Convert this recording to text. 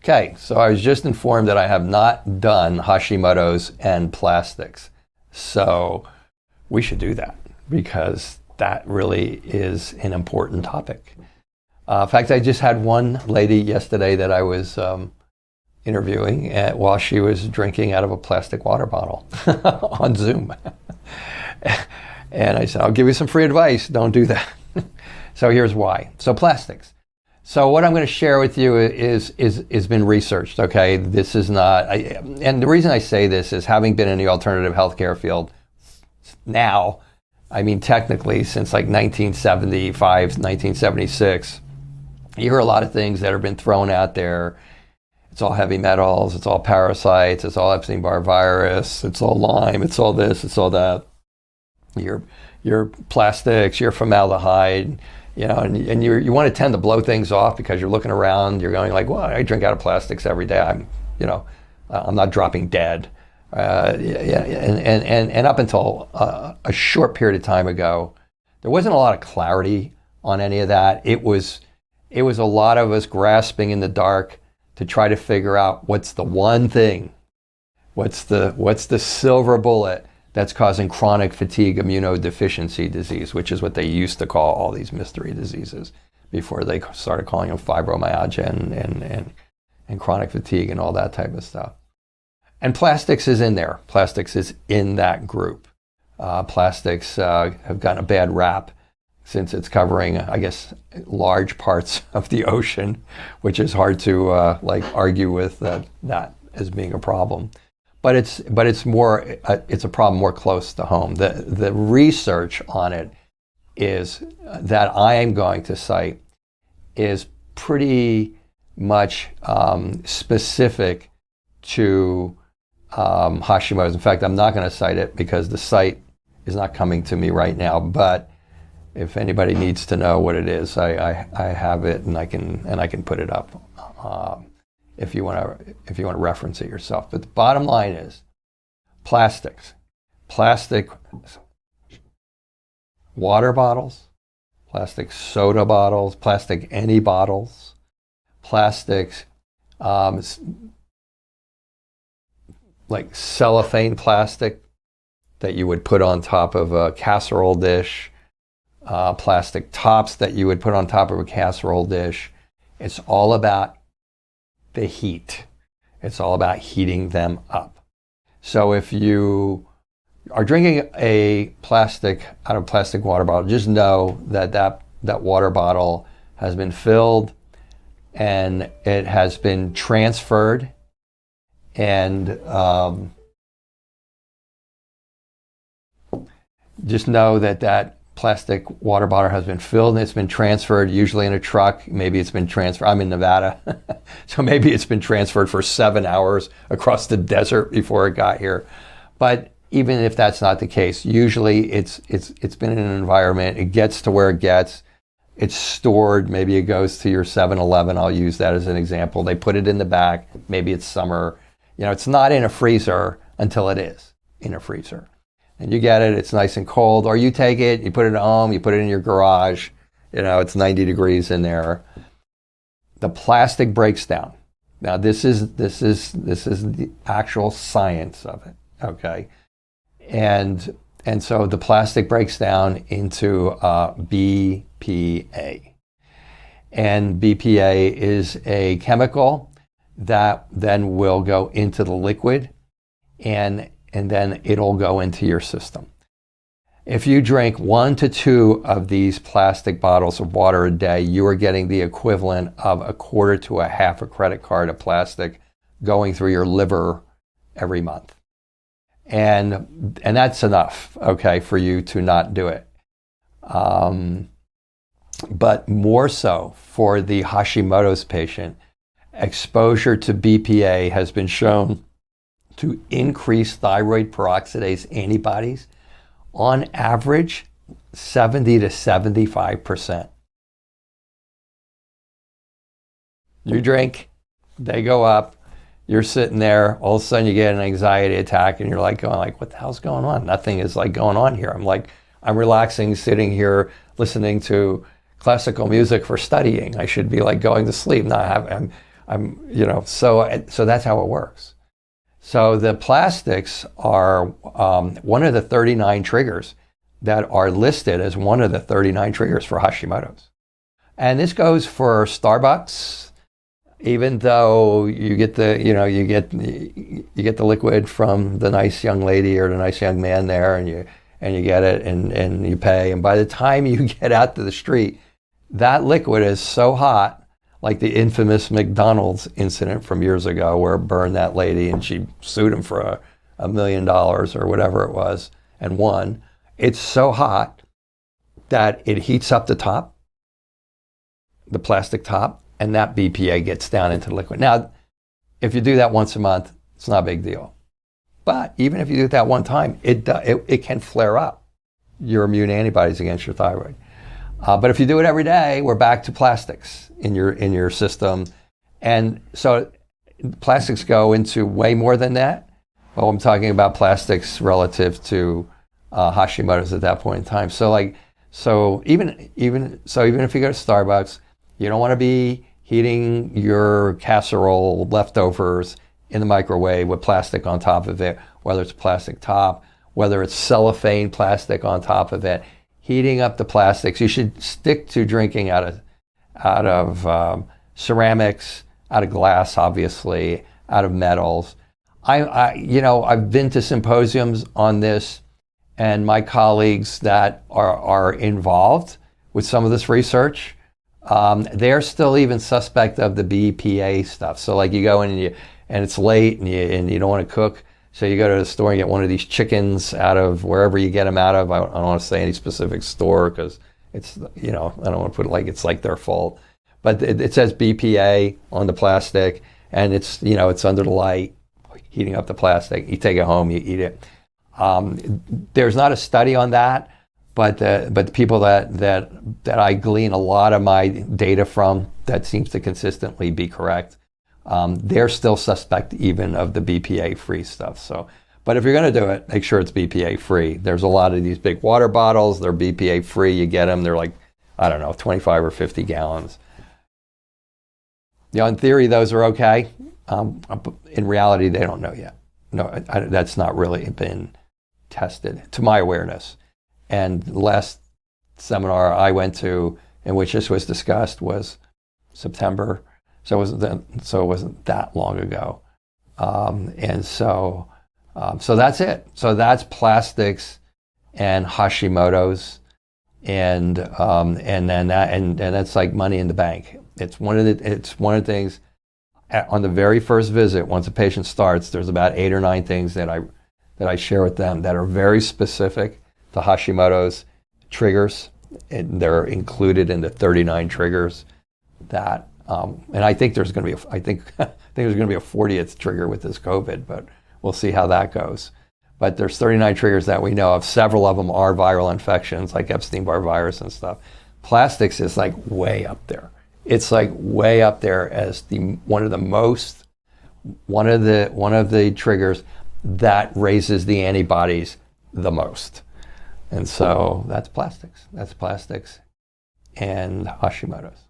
Okay, so I was just informed that I have not done Hashimoto's and plastics. So we should do that because that really is an important topic. In fact, I just had one lady yesterday that I was interviewing while she was drinking out of a plastic water bottle on Zoom. And I said, I'll give you some free advice. Don't do that. So here's why. So plastics. So what I'm going to share with you is been researched, okay? This is not, and the reason I say this is having been in the alternative healthcare field now, I mean technically since like 1975, 1976, you hear a lot of things that have been thrown out there. It's all heavy metals, it's all parasites, it's all Epstein-Barr virus, it's all Lyme, it's all this, it's all that. Your plastics, your formaldehyde, you know, and you want to tend to blow things off because you're looking around, you're going like, well, I drink out of plastics every day. I'm not dropping dead. And up until a short period of time ago, there wasn't a lot of clarity on any of that. It was a lot of us grasping in the dark to try to figure out what's the one thing, what's the silver bullet that's causing chronic fatigue immunodeficiency disease, which is what they used to call all these mystery diseases before they started calling them fibromyalgia and chronic fatigue and all that type of stuff. And plastics is in there. Plastics is in that group. Plastics have gotten a bad rap since it's covering, I guess, large parts of the ocean, which is hard to argue with that as being a problem. But it's a problem more close to home. The research on it is that I am going to cite is pretty much specific to Hashimoto's. In fact, I'm not going to cite it because the site is not coming to me right now. But if anybody needs to know what it is, I have it and I can put it up if you want to reference it yourself. But the bottom line is plastics, plastic water bottles, plastic soda bottles, plastic any bottles, plastics like cellophane plastic that you would put on top of a casserole dish, plastic tops that you would put on top of a casserole dish. It's all about the heat. It's all about heating them up. So if you are drinking a plastic water bottle, just know that water bottle has been filled and it has been transferred, and just know that plastic water bottle has been filled and it's been transferred, usually in a truck. Maybe it's been transferred. I'm in Nevada, so maybe it's been transferred for 7 hours across the desert before it got here. But even if that's not the case, usually it's been in an environment. It gets to where it gets. It's stored. Maybe it goes to your 7-Eleven. I'll use that as an example. They put it in the back. Maybe it's summer. You know, it's not in a freezer until it is in a freezer. And you get it, it's nice and cold, or you take it, you put it at home, you put it in your garage, you know, it's 90 degrees in there. The plastic breaks down. Now this is the actual science of it, okay? And so the plastic breaks down into BPA. And BPA is a chemical that then will go into the liquid and then it'll go into your system. If you drink 1 to 2 of these plastic bottles of water a day, you are getting the equivalent of a quarter to a half a credit card of plastic going through your liver every month. And that's enough, okay, for you to not do it. But more so for the Hashimoto's patient, exposure to BPA has been shown to increase thyroid peroxidase antibodies on average 70 to 75%. You drink, they go up, you're sitting there, all of a sudden you get an anxiety attack and you're like going like, what the hell's going on? Nothing is like going on here. I'm relaxing, sitting here, listening to classical music for studying. I should be like going to sleep. No, So that's how it works. So the plastics are one of the 39 triggers that are listed as one of the 39 triggers for Hashimoto's. And this goes for Starbucks, even though you get you get the liquid from the nice young lady or the nice young man there, and you get it and you pay. And by the time you get out to the street, that liquid is so hot, like the infamous McDonald's incident from years ago where it burned that lady and she sued him for $1 million or whatever it was and won. It's so hot that it heats up the top, the plastic top, and that BPA gets down into the liquid. Now, if you do that once a month, it's not a big deal. But even if you do it that one time, it can flare up your immune antibodies against your thyroid. But if you do it every day, we're back to plastics in your system. And so plastics go into way more than that. Well, I'm talking about plastics relative to Hashimoto's at that point in time. So even if you go to Starbucks, you don't want to be heating your casserole leftovers in the microwave with plastic on top of it, whether it's plastic top, whether it's cellophane plastic on top of it. Heating up the plastics, you should stick to drinking out of ceramics, out of glass, obviously, out of metals. I've been to symposiums on this, and my colleagues that are involved with some of this research, they're still even suspect of the BPA stuff. So like you go in and it's late and you don't want to cook. So you go to the store and get one of these chickens out of wherever you get them out of. I don't want to say any specific store because it's, I don't want to put it like it's like their fault. But it says BPA on the plastic, and it's, it's under the light, heating up the plastic. You take it home, you eat it. There's not a study on that, but the people that I glean a lot of my data from, that seems to consistently be correct. They're still suspect even of the BPA-free stuff. So, but if you're going to do it, make sure it's BPA-free. There's a lot of these big water bottles. They're BPA-free. You get them. They're like, 25 or 50 gallons. In theory, those are okay. In reality, they don't know yet. No, that's not really been tested, to my awareness. And the last seminar I went to in which this was discussed was September. So it wasn't that long ago. So that's it. So that's plastics and Hashimoto's, and that's like money in the bank. It's one of the things. On the very first visit, once a patient starts, there's about 8 or 9 things that I share with them that are very specific to Hashimoto's triggers, and they're included in the 39 triggers that. And I think there's going to be there's going to be a 40th trigger with this COVID, but we'll see how that goes. But there's 39 triggers that we know of. Several of them are viral infections, like Epstein-Barr virus and stuff. Plastics is like way up there. It's like way up there as one of the triggers that raises the antibodies the most. And so that's plastics. That's plastics and Hashimoto's.